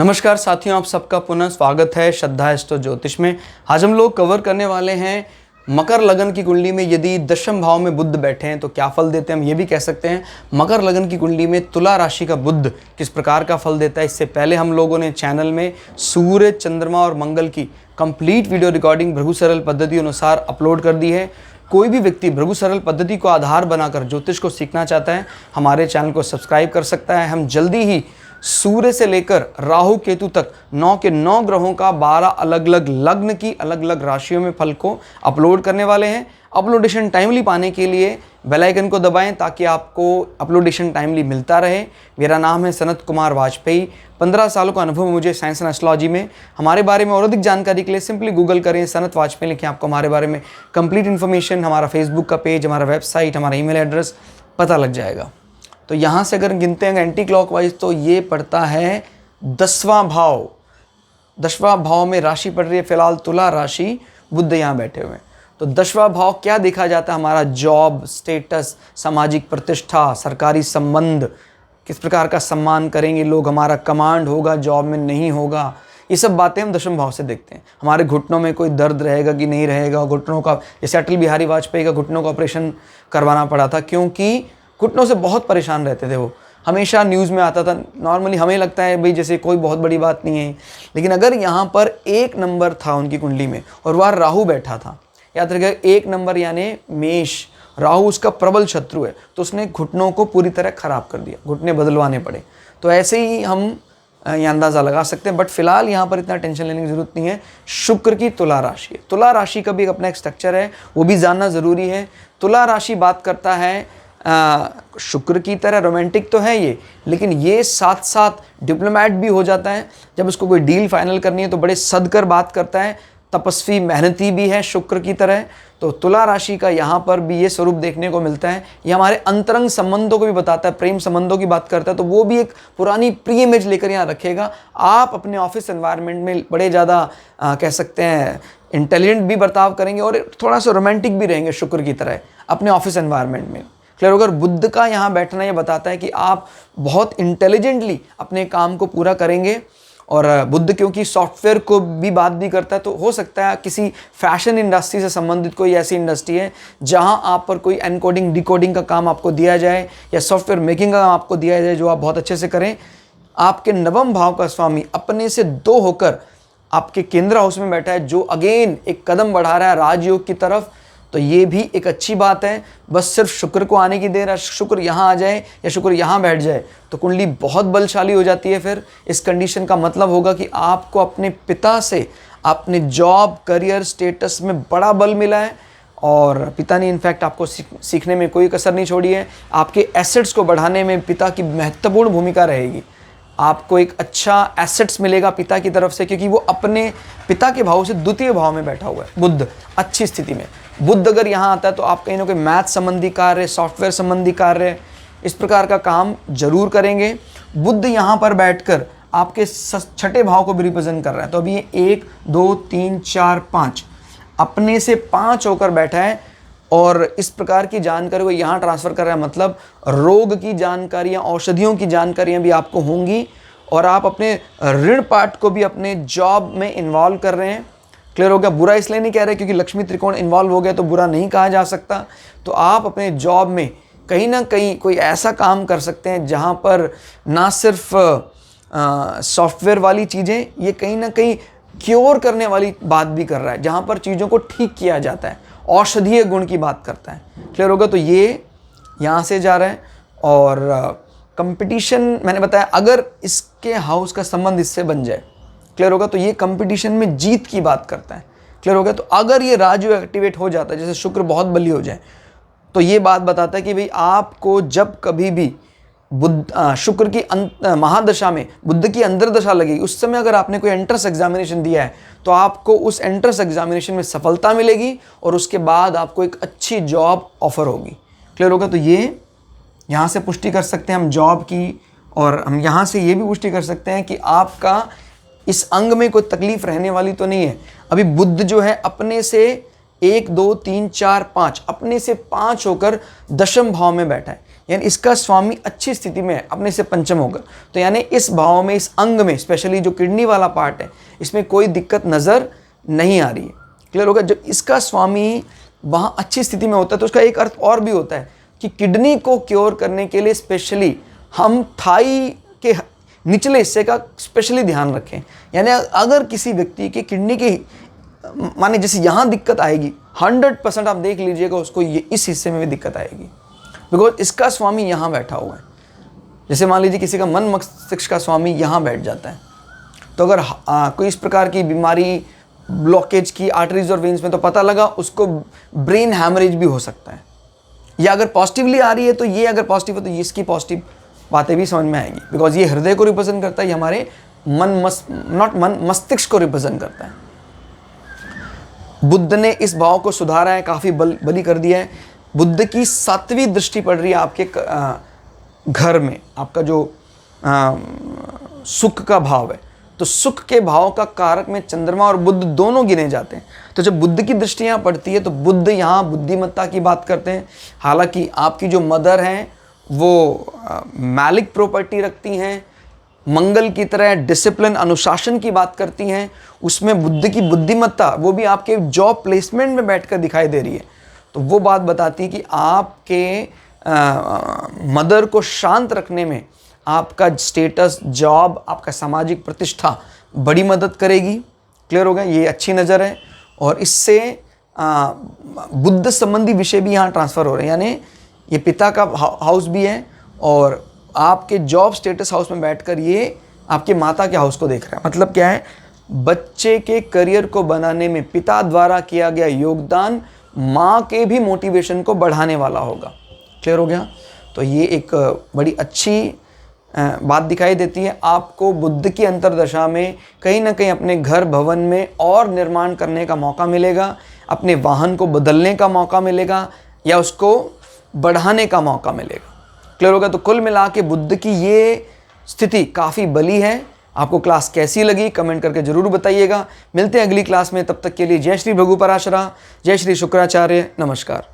नमस्कार साथियों, आप सबका पुनः स्वागत है श्रद्धा एस्ट्रो ज्योतिष में। आज हम लोग कवर करने वाले हैं मकर लगन की कुंडली में यदि दशम भाव में बुध बैठे हैं तो क्या फल देते हैं। हम ये भी कह सकते हैं मकर लगन की कुंडली में तुला राशि का बुध किस प्रकार का फल देता है। इससे पहले हम लोगों ने चैनल में सूर्य, चंद्रमा और मंगल की कंप्लीट वीडियो रिकॉर्डिंग भृगु सरल पद्धति अनुसार अपलोड कर दी है। कोई भी व्यक्ति भृगु सरल पद्धति को आधार बनाकर ज्योतिष को सीखना चाहता है, हमारे चैनल को सब्सक्राइब कर सकता है। हम जल्दी ही सूर्य से लेकर राहु केतु तक 9 के 9 ग्रहों का 12 अलग अलग लग्न की अलग अलग राशियों में फल को अपलोड करने वाले हैं। अपलोडेशन टाइमली पाने के लिए बेल आइकन को दबाएं ताकि आपको अपलोडेशन टाइमली मिलता रहे। मेरा नाम है सनत कुमार वाजपेयी। 15 सालों का अनुभव है मुझे साइंस एंड एस्ट्रोलॉजी में। हमारे बारे में और अधिक जानकारी के लिए सिंपली गूगल करें, सनत वाजपेयी लिखें, आपको हमारे बारे में कंप्लीट इन्फॉर्मेशन, हमारा फेसबुक का पेज, हमारा वेबसाइट, हमारा ईमेल एड्रेस पता लग जाएगा। तो यहाँ से अगर गिनते हैं एंटी क्लॉकवाइज तो ये पड़ता है 10वां भाव। 10वां भाव में राशि पड़ रही है फिलहाल तुला राशि, बुध यहाँ बैठे हुए हैं। तो 10वां भाव क्या देखा जाता है? हमारा जॉब, स्टेटस, सामाजिक प्रतिष्ठा, सरकारी संबंध, किस प्रकार का सम्मान करेंगे लोग, हमारा कमांड होगा जॉब में नहीं होगा, ये सब बातें हम दशम भाव से देखते हैं। हमारे घुटनों में कोई दर्द रहेगा कि नहीं रहेगा। घुटनों का, जैसे अटल बिहारी वाजपेयी का घुटनों का ऑपरेशन करवाना पड़ा था क्योंकि घुटनों से बहुत परेशान रहते थे। वो हमेशा न्यूज़ में आता था। नॉर्मली हमें लगता है भाई जैसे कोई बहुत बड़ी बात नहीं है, लेकिन अगर यहाँ पर 1 नंबर था उनकी कुंडली में और वह राहु बैठा था, याद रखिएगा 1 नंबर यानी मेष, राहु उसका प्रबल शत्रु है, तो उसने घुटनों को पूरी तरह खराब कर दिया, घुटने बदलवाने पड़े। तो ऐसे ही हम ये अंदाज़ा लगा सकते हैं। बट फिलहाल यहाँ पर इतना टेंशन लेने की ज़रूरत नहीं है। शुक्र की तुला राशि है, तुला राशि का भी अपना एक स्ट्रक्चर है, वो भी जानना ज़रूरी है। तुला राशि बात करता है शुक्र की तरह रोमांटिक तो है ये, लेकिन ये साथ साथ डिप्लोमेट भी हो जाता है। जब उसको कोई डील फाइनल करनी है तो बड़े सदकर बात करता है, तपस्वी, मेहनती भी है शुक्र की तरह। तो तुला राशि का यहाँ पर भी ये स्वरूप देखने को मिलता है। ये हमारे अंतरंग संबंधों को भी बताता है, प्रेम संबंधों की बात करता है, तो वो भी एक पुरानी प्री इमेज लेकर यहाँ रखेगा। आप अपने ऑफिस एनवायरनमेंट में बड़े ज़्यादा कह सकते हैं इंटेलिजेंट भी बर्ताव करेंगे और थोड़ा सा रोमांटिक भी रहेंगे शुक्र की तरह अपने ऑफिस एनवायरनमेंट में। क्लियर होगा? बुध का यहाँ बैठना ये बताता है कि आप बहुत इंटेलिजेंटली अपने काम को पूरा करेंगे। और बुध क्योंकि सॉफ्टवेयर को भी बात भी करता है, तो हो सकता है किसी फैशन इंडस्ट्री से संबंधित कोई ऐसी इंडस्ट्री है जहां आप पर कोई एनकोडिंग डिकोडिंग का काम आपको दिया जाए या सॉफ्टवेयर मेकिंग का काम आपको दिया जाए जो आप बहुत अच्छे से करें। आपके 9वें भाव का स्वामी अपने से 2 होकर आपके केंद्र हाउस में बैठा है, जो अगेन एक कदम बढ़ा रहा है राजयोग की तरफ। तो ये भी एक अच्छी बात है। बस सिर्फ शुक्र को आने की देर है, शुक्र यहाँ आ जाए या शुक्र यहाँ बैठ जाए तो कुंडली बहुत बलशाली हो जाती है। फिर इस कंडीशन का मतलब होगा कि आपको अपने पिता से अपने जॉब, करियर, स्टेटस में बड़ा बल मिला है और पिता ने इनफैक्ट आपको सीखने में कोई कसर नहीं छोड़ी है। आपके एसेट्स को बढ़ाने में पिता की महत्वपूर्ण भूमिका रहेगी। आपको एक अच्छा एसेट्स मिलेगा पिता की तरफ से, क्योंकि वो अपने पिता के भाव से 2य भाव में बैठा हुआ है बुध, अच्छी स्थिति में। बुध अगर यहाँ आता है तो आप कहीं ना कहीं मैथ संबंधी कार्य, सॉफ्टवेयर संबंधी कार्य, इस प्रकार का काम जरूर करेंगे। बुध यहाँ पर बैठकर आपके 6ठे भाव को भी रिप्रेजेंट कर रहा है। तो अभी ये 1, 2, 3, 4, 5 अपने से 5 होकर बैठा है और इस प्रकार की जानकारी को यहाँ ट्रांसफर कर रहा है। मतलब रोग की जानकारियाँ, औषधियों की जानकारियाँ भी आपको होंगी और आप अपने ऋण पार्ट को भी अपने जॉब में इन्वॉल्व कर रहे हैं। क्लियर हो गया? बुरा इसलिए नहीं कह रहे क्योंकि लक्ष्मी त्रिकोण इन्वॉल्व हो गया तो बुरा नहीं कहा जा सकता। तो आप अपने जॉब में कहीं ना कहीं कोई ऐसा काम कर सकते हैं जहाँ पर ना सिर्फ सॉफ्टवेयर वाली चीज़ें, ये कहीं ना कहीं क्योर करने वाली बात भी कर रहा है, जहाँ पर चीज़ों को ठीक किया जाता है, औषधीय गुण की बात करता है। क्लियर होगा? तो ये यहाँ से जा रहा है। और कंपटीशन मैंने बताया, अगर इसके हाउस का संबंध इससे बन जाए, क्लियर होगा, तो ये कंपटीशन में जीत की बात करता है। क्लियर हो गया? तो अगर ये राजयोग एक्टिवेट हो जाता है, जैसे शुक्र बहुत बली हो जाए, तो ये बात बताता है कि भाई आपको जब कभी भी शुक्र की महादशा में बुध की अंदर दशा लगेगी, उस समय अगर आपने कोई एंट्रेंस एग्जामिनेशन दिया है तो आपको उस एंट्रेंस एग्जामिनेशन में सफलता मिलेगी और उसके बाद आपको एक अच्छी जॉब ऑफर होगी। क्लियर होगा? तो ये यहाँ से पुष्टि कर सकते हैं हम जॉब की, और हम यहाँ से ये भी पुष्टि कर सकते हैं कि आपका इस अंग में कोई तकलीफ रहने वाली तो नहीं है। अभी बुध जो है अपने से 1, 2, 3, 4, 5 अपने से 5 होकर 10वें भाव में बैठा है, यानी इसका स्वामी अच्छी स्थिति में है, अपने से पंचम होगा, तो यानी इस भाव में, इस अंग में, स्पेशली जो किडनी वाला पार्ट है, इसमें कोई दिक्कत नज़र नहीं आ रही है। क्लियर होगा। जब इसका स्वामी वहाँ अच्छी स्थिति में होता है तो उसका एक अर्थ और भी होता है कि किडनी को क्योर करने के लिए स्पेशली हम थाई के निचले हिस्से का स्पेशली ध्यान रखें। यानी अगर किसी व्यक्ति की किडनी की माने जैसे यहाँ दिक्कत आएगी, 100% आप देख लीजिएगा उसको ये इस हिस्से में भी दिक्कत आएगी, बिकॉज इसका स्वामी यहाँ बैठा हुआ है। जैसे मान लीजिए किसी का मन मस्तिष्क का स्वामी यहाँ बैठ जाता है, तो अगर कोई इस प्रकार की बीमारी ब्लॉकेज की आर्टरीज और वेन्स में, तो पता लगा उसको ब्रेन हैमरेज भी हो सकता है। या अगर पॉजिटिवली आ रही है तो ये अगर पॉजिटिव है तो ये इसकी पॉजिटिव बातें भी समझ में आएंगी, बिकॉज ये हृदय को रिप्रेजेंट करता है, ये हमारे मस्तिष्क को रिप्रेजेंट करता है। बुद्ध ने इस भाव को सुधारा है, काफ़ी बली कर दिया है। बुद्ध की 7वीं दृष्टि पड़ रही है आपके घर में, आपका जो सुख का भाव है, तो सुख के भाव का कारक में चंद्रमा और बुद्ध दोनों गिने जाते हैं। तो जब बुद्ध की दृष्टि यहाँ पड़ती है तो बुद्ध यहाँ बुद्धिमत्ता की बात करते हैं। हालांकि आपकी जो मदर हैं वो मैलिक प्रॉपर्टी रखती हैं, मंगल की तरह डिसिप्लिन अनुशासन की बात करती हैं, उसमें बुद्ध की बुद्धिमत्ता वो भी आपके जॉब प्लेसमेंट में बैठकर दिखाई दे रही है। तो वो बात बताती है कि आपके मदर को शांत रखने में आपका स्टेटस, जॉब, आपका सामाजिक प्रतिष्ठा बड़ी मदद करेगी। क्लियर होगा, ये अच्छी नज़र है। और इससे बुद्ध संबंधी विषय भी यहाँ ट्रांसफ़र हो रहे हैं, यानी ये पिता का हाउस भी है और आपके जॉब स्टेटस हाउस में बैठकर ये आपके माता के हाउस को देख रहा है। मतलब क्या है, बच्चे के करियर को बनाने में पिता द्वारा किया गया योगदान माँ के भी मोटिवेशन को बढ़ाने वाला होगा। क्लियर हो गया। तो ये एक बड़ी अच्छी बात दिखाई देती है। आपको बुद्ध की अंतर्दशा में कहीं ना कहीं अपने घर भवन में और निर्माण करने का मौका मिलेगा, अपने वाहन को बदलने का मौका मिलेगा या उसको बढ़ाने का मौका मिलेगा। क्लियर होगा। तो कुल मिला के बुद्ध की ये स्थिति काफ़ी बली है। आपको क्लास कैसी लगी कमेंट करके ज़रूर बताइएगा। मिलते हैं अगली क्लास में, तब तक के लिए जय श्री भृगु पराशरा, जय श्री शुक्राचार्य, नमस्कार।